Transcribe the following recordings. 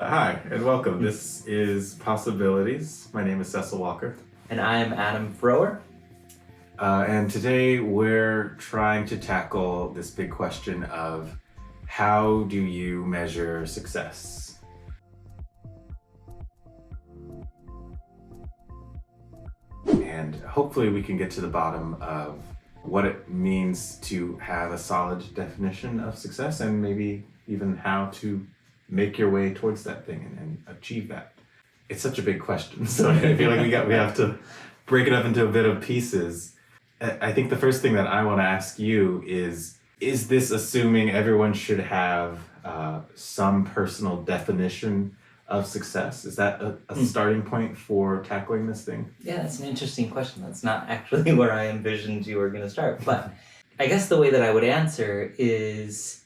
Hi, and welcome. This is Possibilities. My name is Cecil Walker. And I am Adam Frower. And today we're trying to tackle this big question of how do you measure success? And hopefully we can get to the bottom of what it means to have a solid definition of success and maybe even how to make your way towards that thing and achieve that. It's such a big question, so I feel like we have to break it up into a bit of pieces. I think the first thing that I want to ask you is this assuming everyone should have some personal definition of success? Is that a starting point for tackling this thing? Yeah, that's an interesting question. That's not actually where I envisioned you were going to start. But I guess the way that I would answer is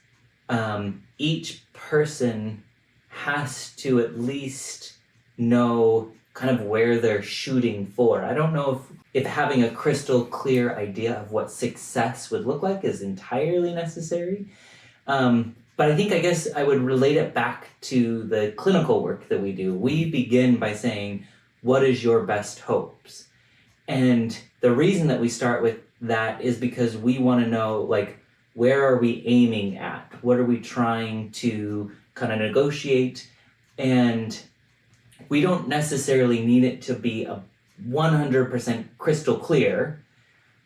each person has to at least know kind of where they're shooting for. I don't know if having a crystal clear idea of what success would look like is entirely necessary. But I guess I would relate it back to the clinical work that we do. We begin by saying, what is your best hopes? And the reason that we start with that is because we want to know, like, where are we aiming at? What are we trying to kind of negotiate? And we don't necessarily need it to be a 100% crystal clear,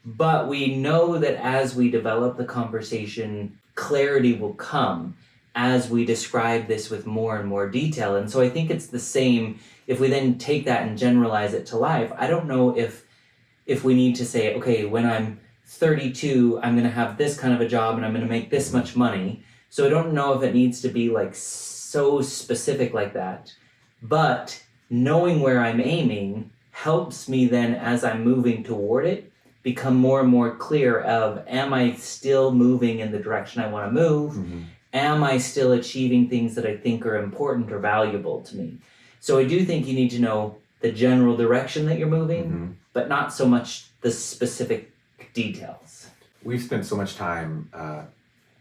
but we know that as we develop the conversation, clarity will come as we describe this with more and more detail. And so I think it's the same if we then take that and generalize it to life. I don't know if we need to say, okay, when I'm 32, I'm going to have this kind of a job and I'm going to make this much money. So I don't know if it needs to be like so specific like that. But knowing where I'm aiming helps me then, as I'm moving toward it, become more and more clear of, am I still moving in the direction I want to move? Mm-hmm. Am I still achieving things that I think are important or valuable to me? So I do think you need to know the general direction that you're moving, mm-hmm. but not so much the specific details. We've spent so much time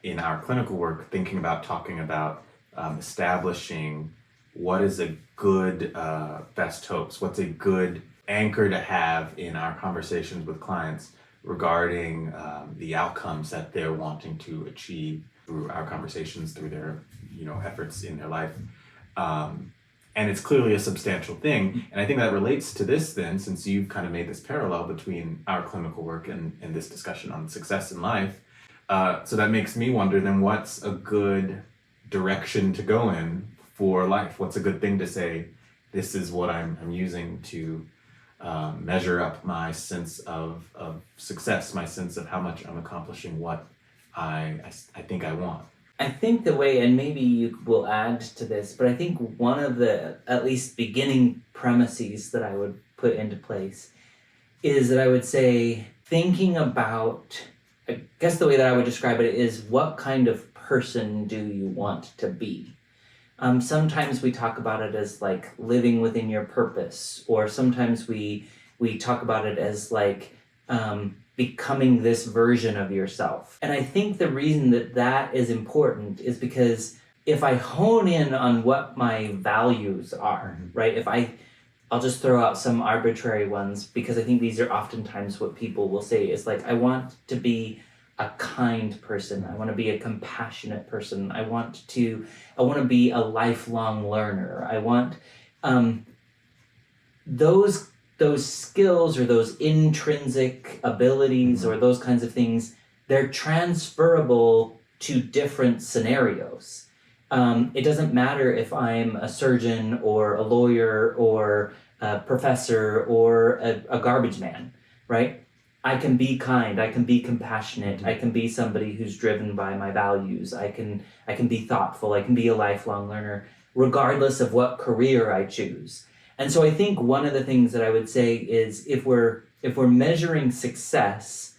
in our clinical work talking about establishing what is a good best hopes, what's a good anchor to have in our conversations with clients regarding the outcomes that they're wanting to achieve through our conversations, through their efforts in their life. And it's clearly a substantial thing. And I think that relates to this then, since you've kind of made this parallel between our clinical work and this discussion on success in life. So that makes me wonder then, what's a good direction to go in for life? What's a good thing to say, this is what I'm using to measure up my sense of success, my sense of how much I'm accomplishing what I think I want. I think the way, and maybe you will add to this, but I think one of the at least beginning premises that I would put into place is that I would say, thinking about, I guess the way that I would describe it is, what kind of person do you want to be? Sometimes we talk about it as like living within your purpose, or sometimes we talk about it as like becoming this version of yourself. And I think the reason that is important is because if I hone in on what my values are, mm-hmm. right? I'll just throw out some arbitrary ones, because I think these are oftentimes what people will say is like, I want to be a kind person. I want to be a compassionate person. I want to be a lifelong learner. I want those skills or those intrinsic abilities, mm-hmm. or those kinds of things. They're transferable to different scenarios. It doesn't matter if I'm a surgeon or a lawyer or a professor or a garbage man, right? I can be kind, I can be compassionate, I can be somebody who's driven by my values, I can be thoughtful, I can be a lifelong learner, regardless of what career I choose. And so I think one of the things that I would say is, if we're measuring success,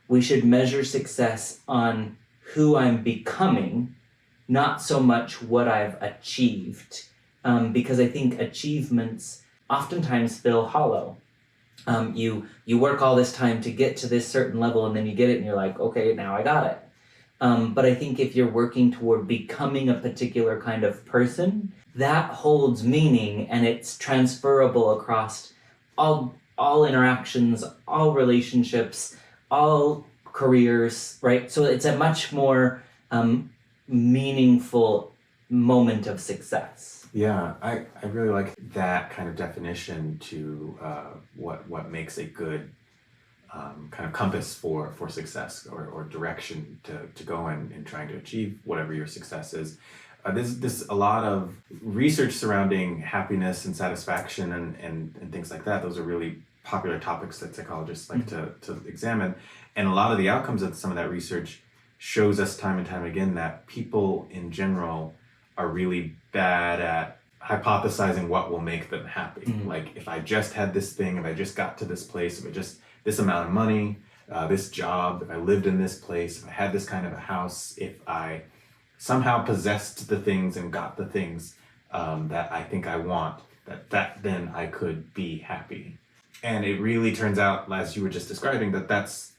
we should measure success on who I'm becoming, not so much what I've achieved, because I think achievements oftentimes feel hollow. You work all this time to get to this certain level, and then you get it and you're like, okay, now I got it. But I think if you're working toward becoming a particular kind of person, that holds meaning and it's transferable across all interactions, all relationships, all careers, right? So it's a much more meaningful moment of success. Yeah, I really like that kind of definition to what makes a good kind of compass for success or direction to go in trying to achieve whatever your success is. There's a lot of research surrounding happiness and satisfaction and things like that. Those are really popular topics that psychologists like to examine. And a lot of the outcomes of some of that research shows us time and time again that people in general are really bad at hypothesizing what will make them happy. Like, if I just had this thing, if I just got to this place, if I just this amount of money, this job, if I lived in this place, if I had this kind of a house, if I somehow possessed the things and got the things that I think I want, that then I could be happy. And it really turns out, as you were just describing, that's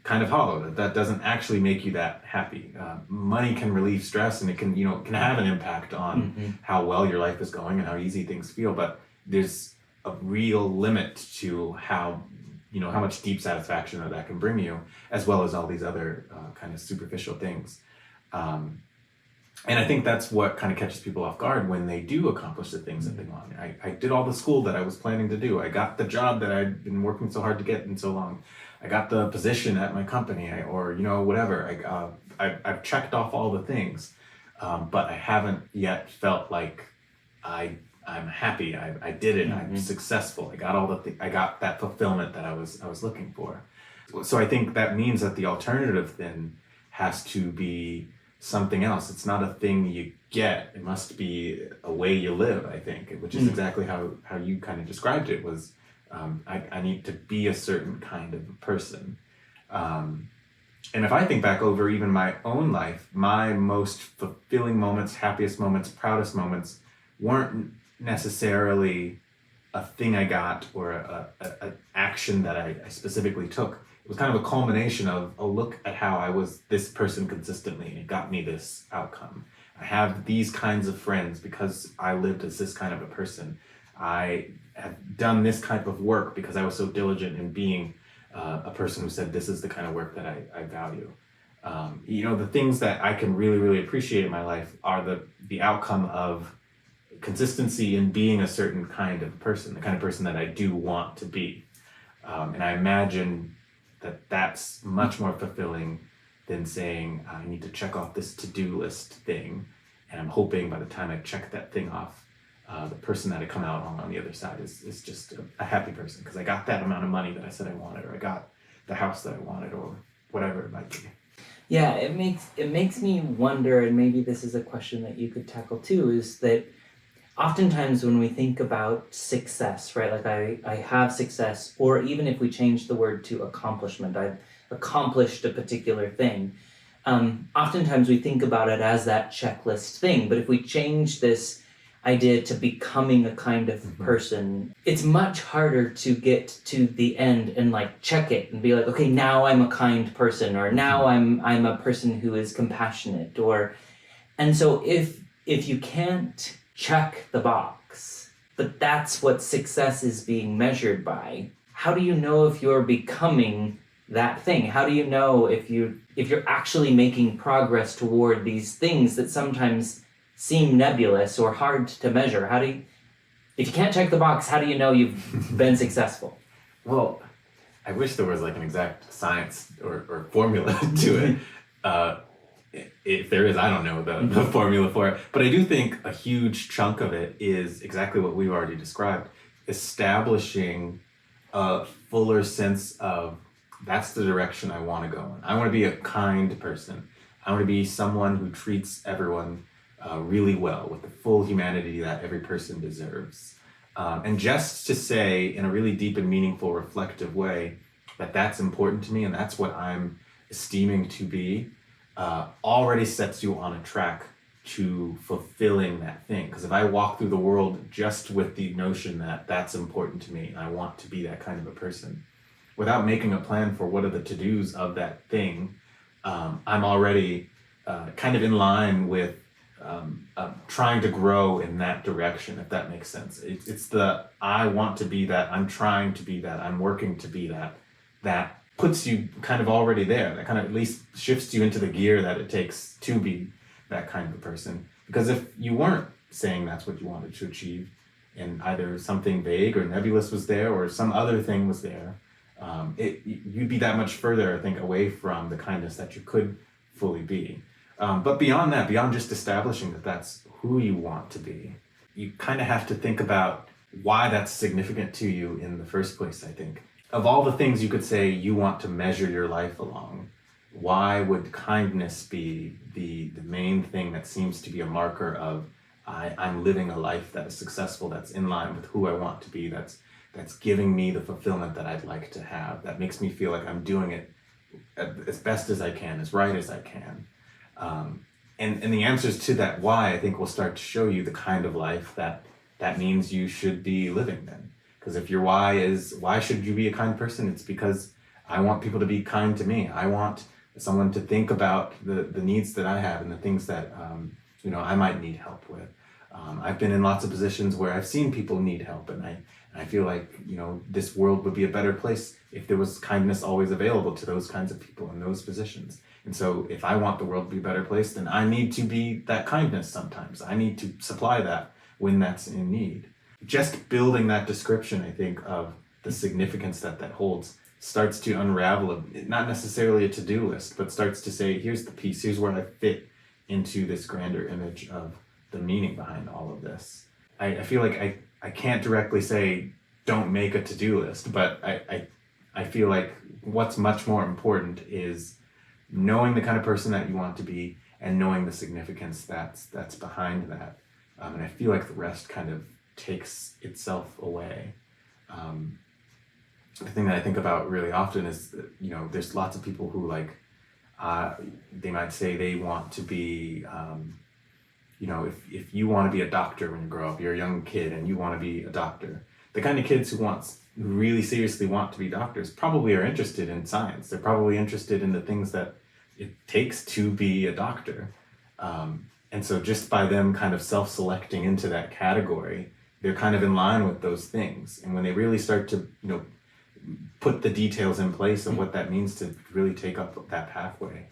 kind of hollow. That doesn't actually make you that happy. Money can relieve stress, and it can can have an impact on how well your life is going and how easy things feel. But there's a real limit to how much deep satisfaction that can bring you, as well as all these other kind of superficial things. And I think that's what kind of catches people off guard when they do accomplish the things that they want. I did all the school that I was planning to do. I got the job that I'd been working so hard to get in so long. I got the position at my company, or whatever. I've checked off all the things, but I haven't yet felt like I'm happy. I did it. I'm successful. I got I got that fulfillment that I was looking for. So I think that means that the alternative then has to be something else. It's not a thing you get. It must be a way you live, I think, which is exactly how you kind of described it. Was I need to be a certain kind of a person. And if I think back over even my own life, my most fulfilling moments, happiest moments, proudest moments weren't necessarily a thing I got or an action that I specifically took. It was kind of a culmination of a look at how I was this person consistently, and it got me this outcome. I have these kinds of friends because I lived as this kind of a person. I have done this type of work because I was so diligent in being a person who said this is the kind of work that I value. The things that I can really, really appreciate in my life are the outcome of consistency in being a certain kind of person, the kind of person that I do want to be. And I imagine that's much more fulfilling than saying, I need to check off this to-do list thing. And I'm hoping by the time I check that thing off, the person that I come out on the other side is just a happy person because I got that amount of money that I said I wanted, or I got the house that I wanted, or whatever it might be. Yeah, it makes me wonder, and maybe this is a question that you could tackle too, is that oftentimes when we think about success, right, like I have success, or even if we change the word to accomplishment, I've accomplished a particular thing, oftentimes we think about it as that checklist thing. But if we change this idea to becoming a kind of person, it's much harder to get to the end and like check it and be like, okay, now I'm a kind person, or now I'm a person who is compassionate, and so if you can't check the box, but that's what success is being measured by, how do you know if you're becoming that thing? How do you know if you're actually making progress toward these things that sometimes seem nebulous or hard to measure? If you can't check the box, how do you know you've been successful? Well, I wish there was like an exact science or formula to it. If there is, I don't know the formula for it. But I do think a huge chunk of it is exactly what we've already described, establishing a fuller sense of that's the direction I want to go in. I want to be a kind person. I want to be someone who treats everyone really well with the full humanity that every person deserves. And just to say in a really deep and meaningful, reflective way that that's important to me and that's what I'm esteeming to be, already sets you on a track to fulfilling that thing. Because if I walk through the world just with the notion that that's important to me and I want to be that kind of a person, without making a plan for what are the to-dos of that thing, I'm already kind of in line with trying to grow in that direction, if that makes sense. It's the I want to be that, I'm trying to be that, I'm working to be that, that puts you kind of already there. That kind of at least shifts you into the gear that it takes to be that kind of a person. Because if you weren't saying that's what you wanted to achieve, and either something vague or nebulous was there, or some other thing was there, you'd be that much further, I think, away from the kindness that you could fully be. But beyond that, beyond just establishing that that's who you want to be, you kind of have to think about why that's significant to you in the first place, I think. Of all the things you could say you want to measure your life along, why would kindness be the main thing that seems to be a marker of I'm living a life that is successful, that's in line with who I want to be, that's giving me the fulfillment that I'd like to have, that makes me feel like I'm doing it as best as I can, as right as I can. And the answers to that why, I think, will start to show you the kind of life that means you should be living then. Because if your why is, why should you be a kind person? It's because I want people to be kind to me. I want someone to think about the needs that I have and the things that I might need help with. I've been in lots of positions where I've seen people need help, and I feel like this world would be a better place if there was kindness always available to those kinds of people in those positions. And so if I want the world to be a better place, then I need to be that kindness sometimes. I need to supply that when that's in need. Just building that description, I think, of the significance that holds starts to unravel, not necessarily a to-do list, but starts to say, here's the piece, here's where I fit into this grander image of the meaning behind all of this. I feel like I can't directly say, don't make a to-do list, but I feel like what's much more important is knowing the kind of person that you want to be and knowing the significance that's behind that. And I feel like the rest kind of takes itself away. The thing that I think about really often is that, there's lots of people who they might say they want to be, if you want to be a doctor when you grow up, you're a young kid and you want to be a doctor. The kind of kids who really seriously want to be doctors probably are interested in science. They're probably interested in the things that it takes to be a doctor. And so just by them kind of self-selecting into that category, they're kind of in line with those things. And when they really start to, put the details in place of what that means to really take up that pathway,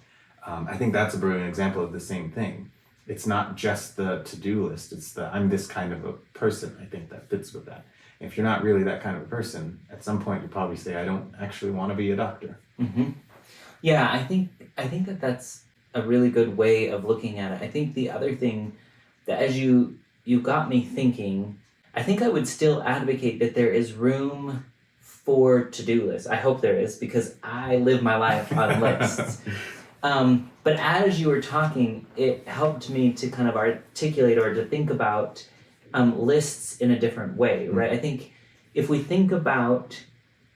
I think that's a brilliant example of the same thing. It's not just the to-do list, it's I'm this kind of a person, I think, that fits with that. And if you're not really that kind of a person, at some point you probably say, I don't actually want to be a doctor. Mm-hmm. Yeah, I think that's a really good way of looking at it. I think the other thing that, as you got me thinking, I think I would still advocate that there is room for to-do lists. I hope there is, because I live my life on lists. But as you were talking, it helped me to kind of articulate or to think about lists in a different way, right? I think if we think about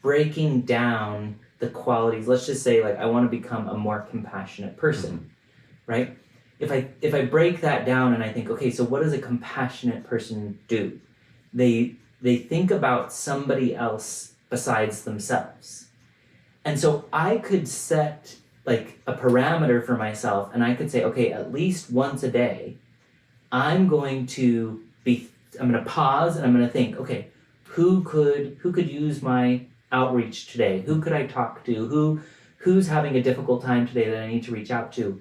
breaking down the qualities, let's just say, I want to become a more compassionate person, right? If I break that down and I think, okay, so what does a compassionate person do? They think about somebody else besides themselves. And so I could set a parameter for myself, and I could say, okay, at least once a day, I'm going to pause and I'm going to think, okay, who could use my outreach today? Who could I talk to? Who's having a difficult time today that I need to reach out to?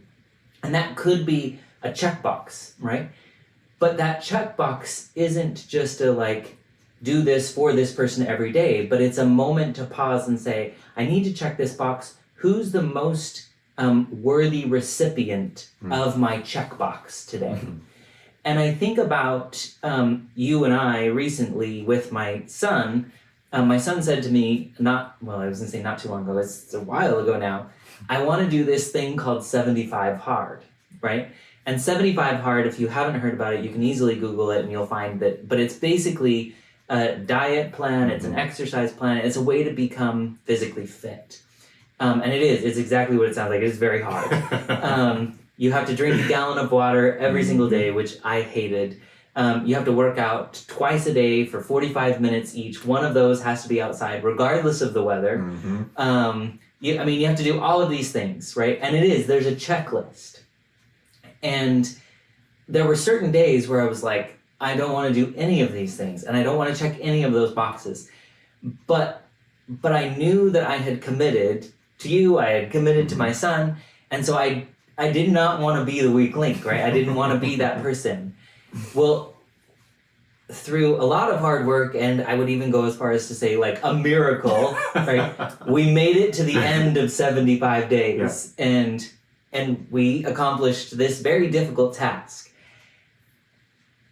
And that could be a checkbox, right? But that checkbox isn't just a do this for this person every day, but it's a moment to pause and say, I need to check this box. Who's the most worthy recipient of my checkbox today? And I think about you and I recently with my son. My son said to me, not too long ago, it's a while ago now, I want to do this thing called 75 hard, right? And 75 hard, if you haven't heard about it, you can easily Google it and you'll find that, but it's basically a diet plan, it's an exercise plan, it's a way to become physically fit. And it's exactly what it sounds like. It is very hard. You have to drink a gallon of water every single day, which I hated. You have to work out twice a day for 45 minutes each. One of those has to be outside, regardless of the weather. You have to do all of these things, right? And there's a checklist. And there were certain days where I was like, I don't want to do any of these things, and I don't want to check any of those boxes. But I knew that I had committed to you, I had committed to my son, and so I did not want to be the weak link, right? I didn't want to be that person. Well, through a lot of hard work, and I would even go as far as to say like a miracle, right? We made it to the end of 75 days, and we accomplished this very difficult task.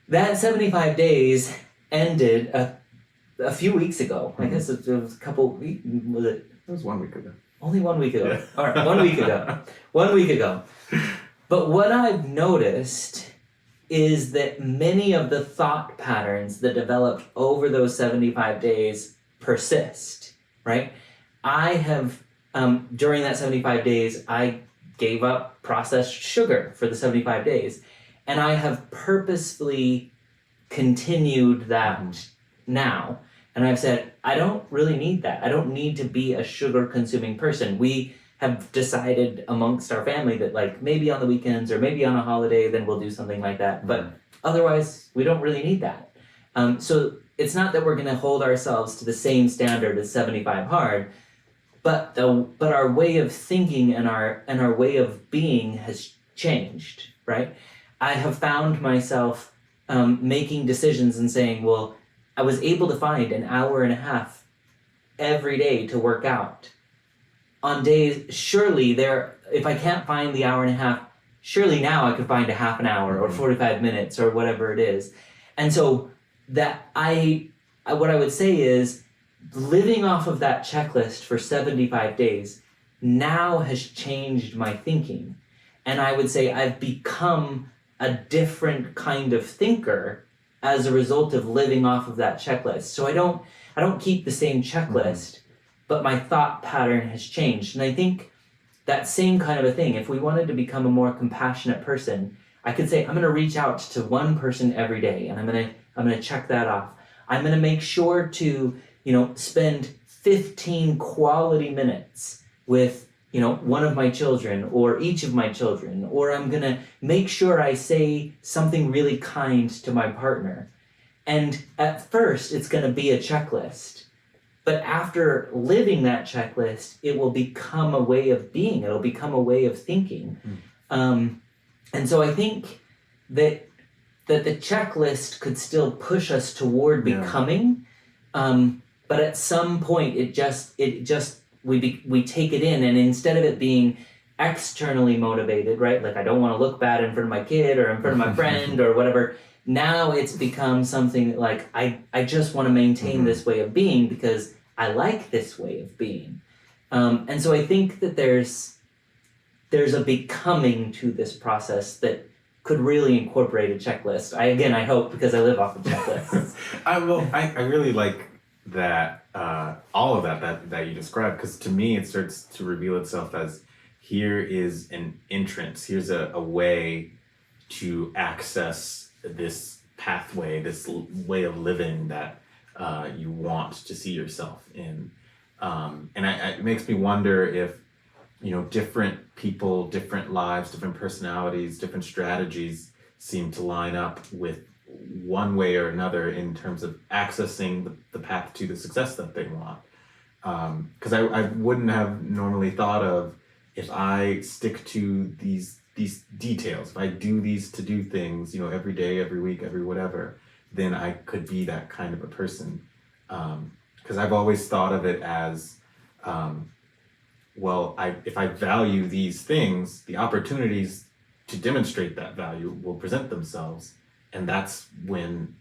That 75 days ended a few weeks ago. I guess it was a couple weeks, was it? It was 1 week ago. Only 1 week ago. Yeah. All right, 1 week ago. 1 week ago. But what I've noticed is that many of the thought patterns that developed over those 75 days persist, right? I have, during that 75 days, I gave up processed sugar for the 75 days. And I have purposefully continued that now. And I've said, I don't really need that. I don't need to be a sugar-consuming person. We have decided amongst our family that like maybe on the weekends or maybe on a holiday, then we'll do something like that. But otherwise, we don't really need that. So it's not that we're going to hold ourselves to the same standard as 75 hard, but our way of thinking and our way of being has changed, right? I have found myself making decisions and saying, well, I was able to find an hour and a half every day to work out. On days, surely if I can't find the hour and a half, surely now I could find a half an hour or 45 minutes or whatever it is. And so that what I would say is living off of that checklist for 75 days now has changed my thinking. And I would say I've become a different kind of thinker as a result of living off of that checklist. So I don't keep the same checklist, but my thought pattern has changed. And I think that same kind of a thing, if we wanted to become a more compassionate person, I could say, I'm going to reach out to one person every day, and I'm going to check that off. I'm going to make sure to, spend 15 quality minutes with, one of my children or each of my children, or I'm going to make sure I say something really kind to my partner. And at first, it's going to be a checklist. But after living that checklist, it will become a way of being. It'll become a way of thinking. And so I think that the checklist could still push us toward becoming, but at some point we take it in, and instead of it being externally motivated, right? Like I don't want to look bad in front of my kid or in front of my friend or whatever. Now it's become something that like I just want to maintain this way of being because I like this way of being. And so I think that there's a becoming to this process that could really incorporate a checklist. I hope, because I live off of checklists. I really like that, all of that you described, because to me it starts to reveal itself as here is an entrance, here's a way to access this pathway, this way of living that you want to see yourself in. And it makes me wonder if, different people, different lives, different personalities, different strategies seem to line up with one way or another in terms of accessing the path to the success that they want. Because I wouldn't have normally thought of, if I stick to these details, if I do these to-do things, every day, every week, every whatever, then I could be that kind of a person. Because I've always thought of it as, if I value these things, the opportunities to demonstrate that value will present themselves. And that's when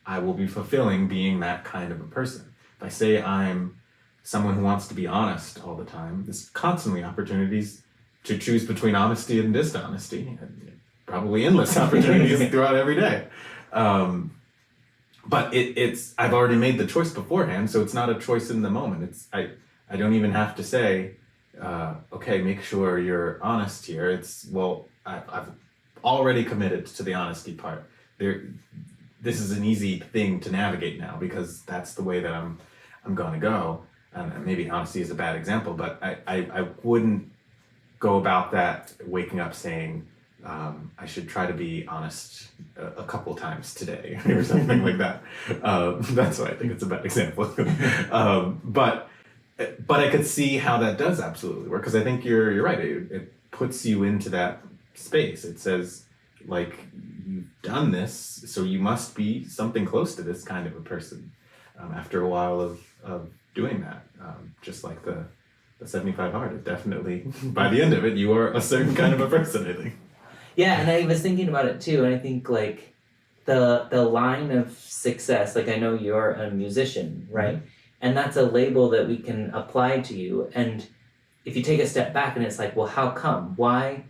I will be fulfilling being that kind of a person. If I say I'm someone who wants to be honest all the time, there's constantly opportunities to choose between honesty and dishonesty, and probably endless opportunities throughout every day. But I've already made the choice beforehand, so it's not a choice in the moment. I don't even have to say, okay, make sure you're honest here. I've already committed to the honesty part. This is an easy thing to navigate now because that's the way that I'm going to go. And maybe honesty is a bad example, but I wouldn't go about that waking up saying, I should try to be honest a couple times today or something like that. That's why I think it's a bad example. But I could see how that does absolutely work, because I think you're right. It puts you into that space. It says, like, you've done this, so you must be something close to this kind of a person after a while of doing that. Just like the 75 hard, it definitely, by the end of it, you are a certain kind of a person, I think. Yeah, and I was thinking about it too, and I think like the line of success, like I know you're a musician, right? Mm-hmm. And that's a label that we can apply to you. And if you take a step back and it's like, well, how come? Why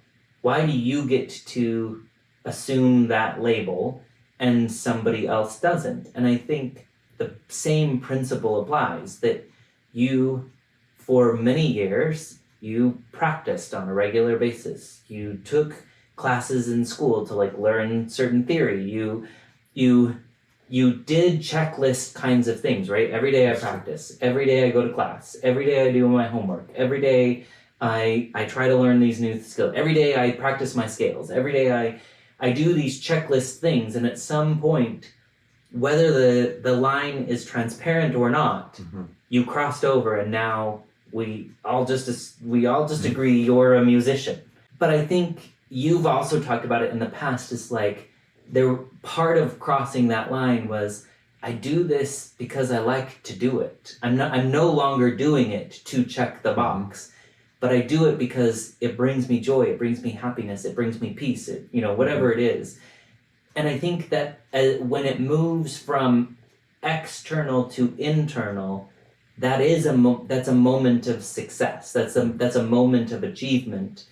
do you get to assume that label and somebody else doesn't? And I think the same principle applies, that you, for many years, you practiced on a regular basis. You took classes in school to like learn certain theory. You did checklist kinds of things, right? Every day I practice. Every day I go to class. Every day I do my homework. Every day I try to learn these new skills. Every day I practice my scales. Every day I do these checklist things, and at some point, whether the line is transparent or not, mm-hmm. you crossed over, and now we all just agree you're a musician. But I think you've also talked about it in the past. It's like, part of crossing that line was, I do this because I like to do it. I'm no longer doing it to check the box, but I do it because it brings me joy, it brings me happiness, it brings me peace, whatever it is. And I think that when it moves from external to internal, that's a moment of success. That's a moment of achievement.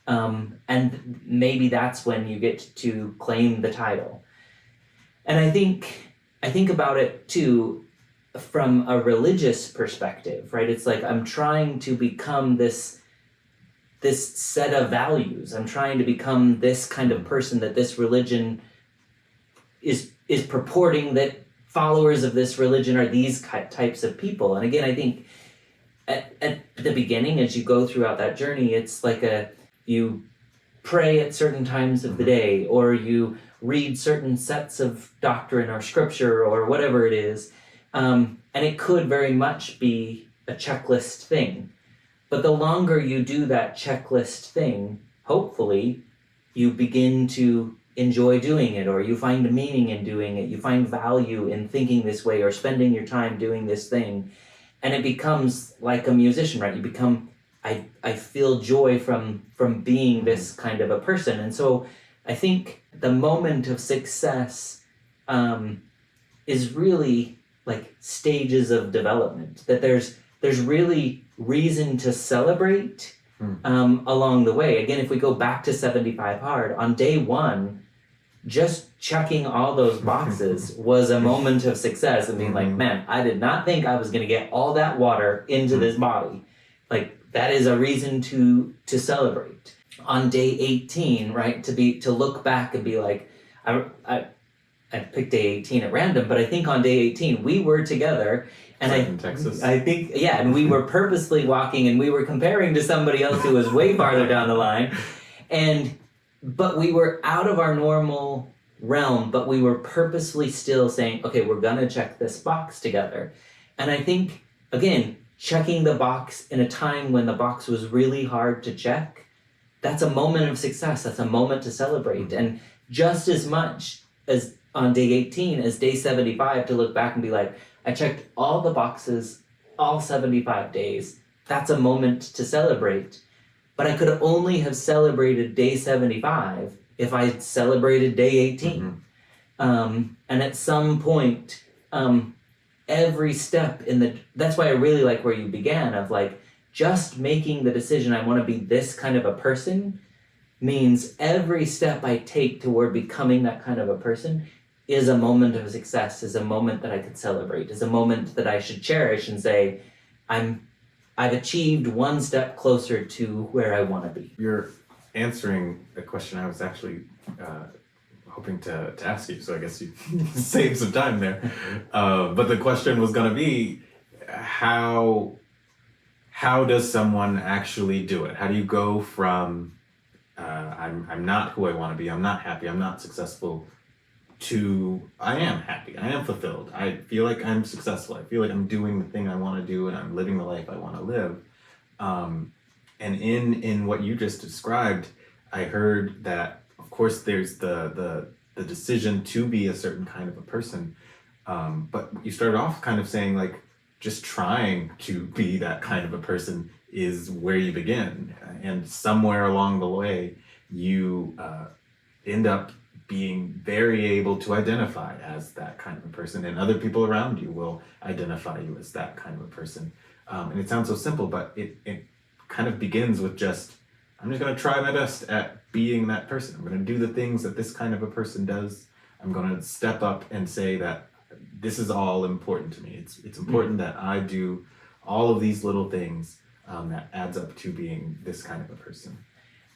And maybe that's when you get to claim the title. And I think about it too from a religious perspective, right? It's like, I'm trying to become this set of values. I'm trying to become this kind of person that this religion is purporting, that followers of this religion are these types of people. And again, I think at the beginning, as you go throughout that journey, it's like you pray at certain times of the day, or you read certain sets of doctrine or scripture or whatever it is. And it could very much be a checklist thing. But the longer you do that checklist thing, hopefully you begin to enjoy doing it, or you find meaning in doing it. You find value in thinking this way or spending your time doing this thing. And it becomes like a musician, right? You become, I feel joy from being this kind of a person. And so I think the moment of success is really like stages of development, that there's really reason to celebrate along the way. Again, if we go back to 75 hard, on day one, just checking all those boxes was a moment of success, and being like, man, I did not think I was going to get all that water into this body. Like, that is a reason to celebrate. On day 18, right, to look back and be like, I picked day 18 at random, but I think on day 18 we were together, and in Texas. I think, yeah, and we were purposely walking, and we were comparing to somebody else who was way farther down the line, but we were out of our normal realm, but we were purposely still saying, okay, we're gonna check this box together. And I think, again, checking the box in a time when the box was really hard to check, that's a moment of success. That's a moment to celebrate. And just as much as on day 18 as day 75, to look back and be like, I checked all the boxes all 75 days. That's a moment to celebrate. But I could only have celebrated day 75 if I celebrated day 18. And at some point, every step that's why I really like where you began, of like, just making the decision, I want to be this kind of a person, means every step I take toward becoming that kind of a person is a moment of success, is a moment that I could celebrate, is a moment that I should cherish and say, I've achieved one step closer to where I want to be. You're answering a question I was actually hoping to ask you, so I guess you saved some time there. But the question was going to be, how does someone actually do it? How do you go from I'm not who I want to be. I'm not happy. I'm not successful. To I am happy. I am fulfilled. I feel like I'm successful. I feel like I'm doing the thing I want to do, and I'm living the life I want to live. Um, and in what you just described, I heard that of course there's the decision to be a certain kind of a person, but you started off kind of saying like just trying to be that kind of a person is where you begin, and somewhere along the way you end up being very able to identify as that kind of a person, and other people around you will identify you as that kind of a person. And it sounds so simple, but it kind of begins with just, I'm just going to try my best at being that person. I'm going to do the things that this kind of a person does. I'm going to step up and say that this is all important to me. It's important that I do all of these little things that adds up to being this kind of a person.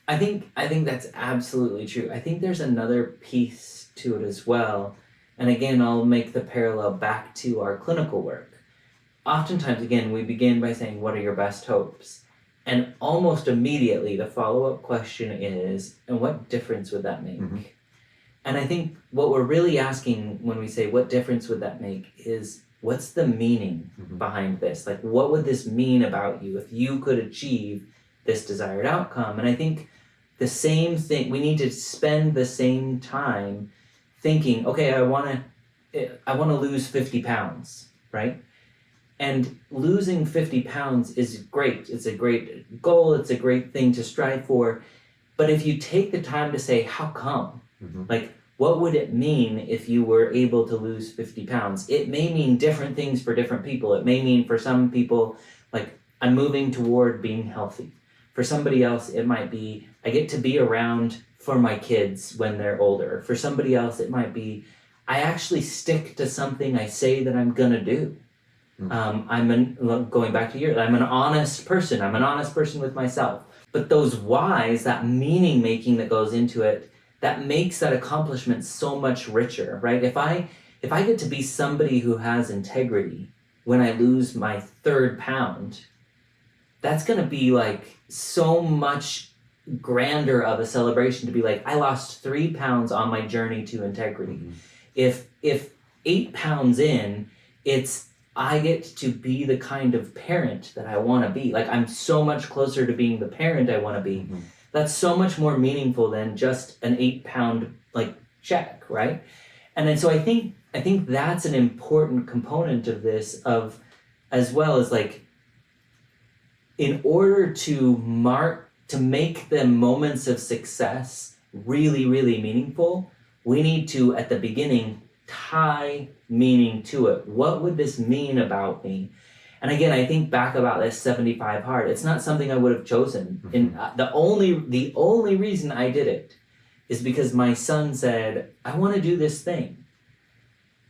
I think that's absolutely true. I think there's another piece to it as well. And again, I'll make the parallel back to our clinical work. Oftentimes, again, we begin by saying, what are your best hopes? And almost immediately, the follow-up question is, and what difference would that make? Mm-hmm. And I think what we're really asking when we say, what difference would that make, is what's the meaning behind this? Like, what would this mean about you if you could achieve this desired outcome? And I think the same thing, we need to spend the same time thinking, okay, I want to lose 50 pounds, right? And losing 50 pounds is great. It's a great goal. It's a great thing to strive for. But if you take the time to say, how come? Like, what would it mean if you were able to lose 50 pounds? It may mean different things for different people. It may mean for some people, like, I'm moving toward being healthy. For somebody else, it might be, I get to be around for my kids when they're older. For somebody else, it might be, I actually stick to something I say that I'm gonna do. Going back to yours, I'm an honest person. I'm an honest person with myself. But those whys, that meaning making that goes into it, that makes that accomplishment so much richer, right? If I get to be somebody who has integrity when I lose my 3rd pound, that's going to be like so much grander of a celebration to be like, I lost 3 pounds on my journey to integrity. If 8 pounds in, it's, I get to be the kind of parent that I want to be. Like, I'm so much closer to being the parent I want to be. That's so much more meaningful than just an 8 pound like check, right? And then so I think that's an important component of this, of as well as like, in order to make the moments of success really, really meaningful, we need to, at the beginning, tie meaning to it. What would this mean about me? And again, I think back about this 75 hard. It's not something I would have chosen. And the only reason I did it is because my son said, I want to do this thing.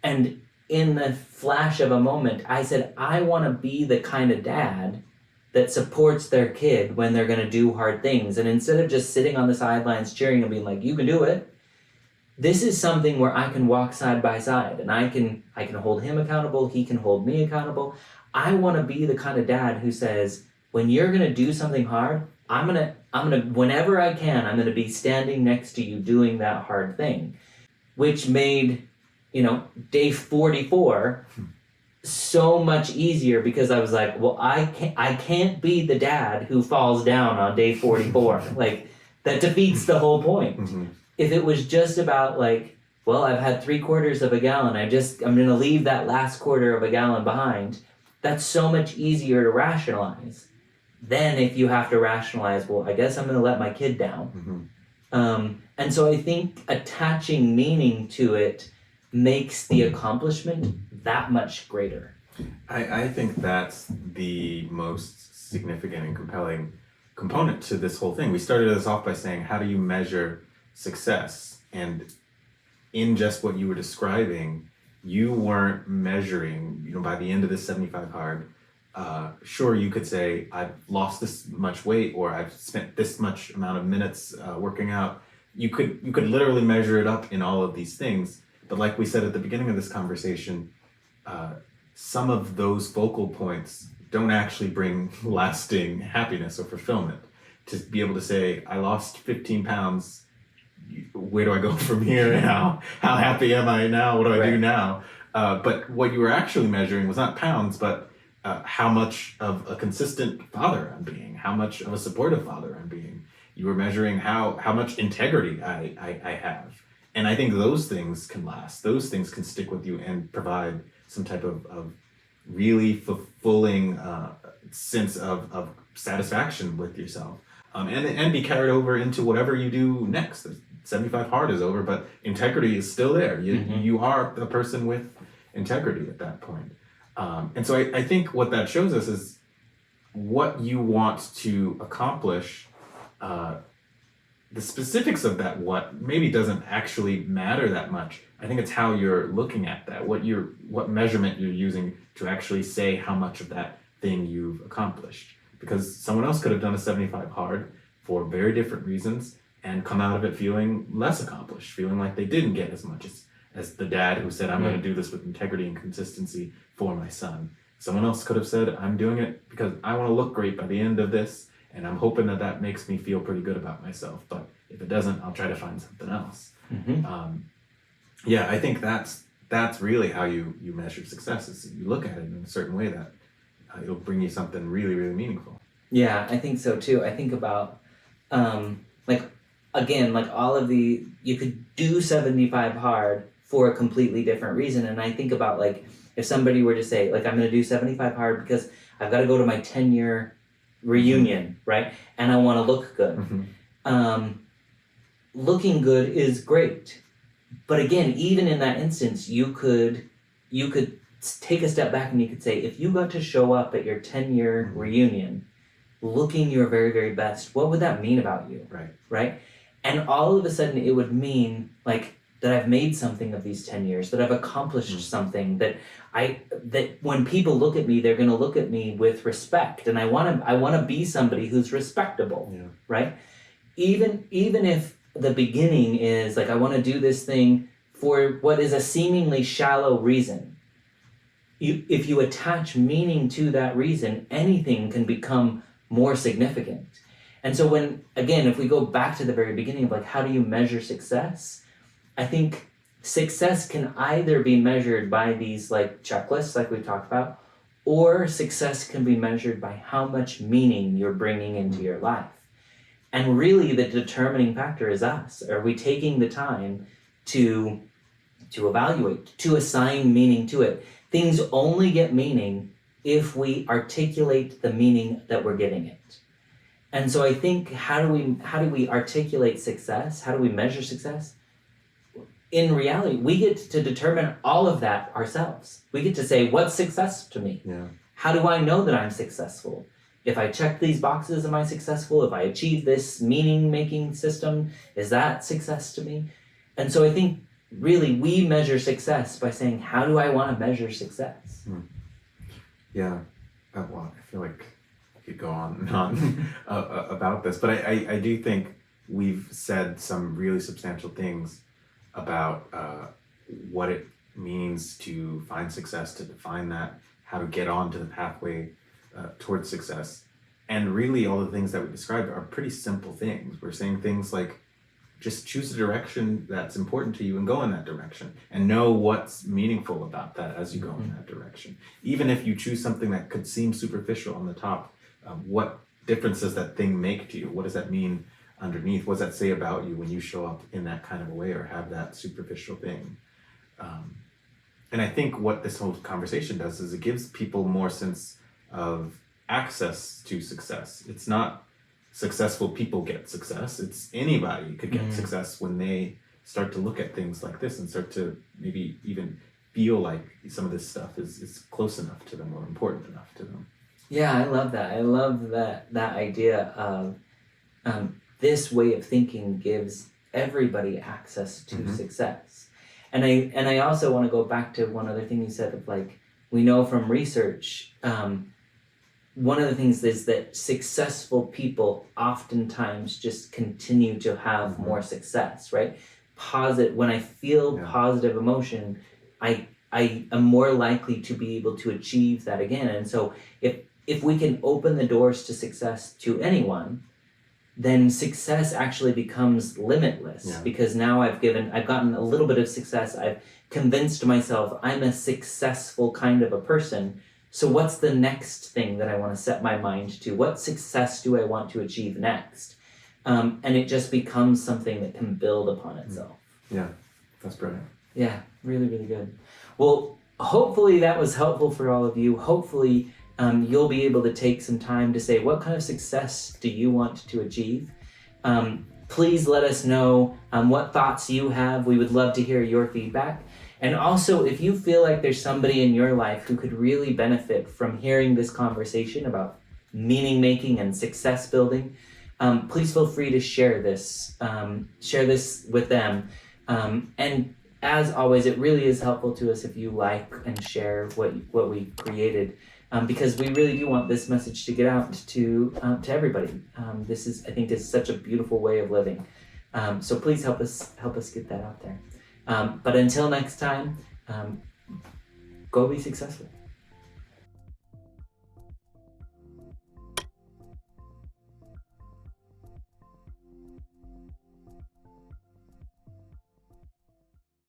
And in the flash of a moment, I said, I want to be the kind of dad that supports their kid when they're going to do hard things. And instead of just sitting on the sidelines cheering and being like, you can do it, this is something where I can walk side by side, and I can hold him accountable, he can hold me accountable. I want to be the kind of dad who says, when you're going to do something hard, I'm going to whenever I can, I'm going to be standing next to you doing that hard thing. Which made, day 44 so much easier, because I was like, well, I can't be the dad who falls down on day 44. Like, that defeats the whole point. If it was just about like, well, I've had 3/4 of a gallon, I'm going to leave that last 1/4 of a gallon behind, that's so much easier to rationalize than if you have to rationalize, well, I guess I'm going to let my kid down. And so I think attaching meaning to it makes the accomplishment that much greater. I think that's the most significant and compelling component to this whole thing. We started this off by saying, how do you measure success? And in just what you were describing, you weren't measuring, by the end of this 75 hard, sure, you could say, I've lost this much weight, or I've spent this much amount of minutes working out. You could literally measure it up in all of these things. But like we said at the beginning of this conversation, some of those focal points don't actually bring lasting happiness or fulfillment. to be able to say, I lost 15 pounds. Where do I go from here now? How happy am I now? What do I do now? But what you were actually measuring was not pounds, but how much of a consistent father I'm being, how much of a supportive father I'm being. You were measuring how much integrity I have. And I think those things can last. Those things can stick with you and provide some type of really fulfilling sense of satisfaction with yourself. And be carried over into whatever you do next. 75 hard is over, but integrity is still there. You are a person with integrity at that point. And so I think what that shows us is what you want to accomplish. The specifics of that what maybe doesn't actually matter that much. I think it's how you're looking at that, what measurement you're using to actually say how much of that thing you've accomplished. Because someone else could have done a 75 hard for very different reasons and come out of it feeling less accomplished, feeling like they didn't get as much as the dad who said, I'm going to do this with integrity and consistency for my son. Someone else could have said, I'm doing it because I want to look great by the end of this, and I'm hoping that makes me feel pretty good about myself. But if it doesn't, I'll try to find something else. I think that's really how you measure success. Is you look at it in a certain way that it'll bring you something really, really meaningful. Yeah, I think so too. I think about all of you could do 75 hard for a completely different reason. And I think about if somebody were to say, I'm going to do 75 hard because I've got to go to my 10-year reunion, right? And I want to look good. Looking good is great. But again, even in that instance, you could take a step back and you could say, if you got to show up at your 10-year reunion looking your very, very best, what would that mean about you? Right? And all of a sudden it would mean that I've made something of these 10 years, that I've accomplished something, that when people look at me, they're going to look at me with respect. And I want to be somebody who's respectable, right? Even if the beginning is I want to do this thing for what is a seemingly shallow reason. If you attach meaning to that reason, anything can become more significant. And so if we go back to the very beginning of how do you measure success, I think success can either be measured by these checklists we've talked about, or success can be measured by how much meaning you're bringing into your life. And really the determining factor is us. Are we taking the time to evaluate, to assign meaning to it? Things only get meaning if we articulate the meaning that we're giving it. And so I think how do we articulate success? How do we measure success? In reality, we get to determine all of that ourselves. We get to say, what's success to me? How do I know that I'm successful? If I check these boxes, am I successful? If I achieve this meaning-making system, is that success to me? And so I think really we measure success by saying, how do I want to measure success? Yeah, well, I feel like I could go on and on about this, but I do think we've said some really substantial things about what it means to find success, to define that, how to get onto the pathway towards success. And really all the things that we described are pretty simple things. We're saying things like, just choose a direction that's important to you and go in that direction, and know what's meaningful about that as you go in that direction. Even if you choose something that could seem superficial on the top, what difference does that thing make to you? What does that mean underneath? What does that say about you when you show up in that kind of a way or have that superficial thing? And I think what this whole conversation does is it gives people more sense of access to success. It's not successful people get success. It's anybody could get success when they start to look at things like this and start to maybe even feel like some of this stuff is close enough to them or important enough to them. Yeah, I love that. I love that idea of this way of thinking gives everybody access to success. And I also want to go back to one other thing you said of we know from research, one of the things is that successful people oftentimes just continue to have more success, right? When I feel positive emotion, I am more likely to be able to achieve that again. And so if we can open the doors to success to anyone, then success actually becomes limitless. Yeah. Because now I've gotten a little bit of success. I've convinced myself I'm a successful kind of a person. So what's the next thing that I want to set my mind to? What success do I want to achieve next? And it just becomes something that can build upon itself. Yeah, that's brilliant. Yeah, really, really good. Well, hopefully that was helpful for all of you. Hopefully you'll be able to take some time to say, what kind of success do you want to achieve? Please let us know what thoughts you have. We would love to hear your feedback. And also, if you feel like there's somebody in your life who could really benefit from hearing this conversation about meaning making and success building, please feel free to share this with them. And as always, it really is helpful to us if you like and share what we created, because we really do want this message to get out to everybody. This is, I think, is such a beautiful way of living. So please help us get that out there. But until next time, go be successful.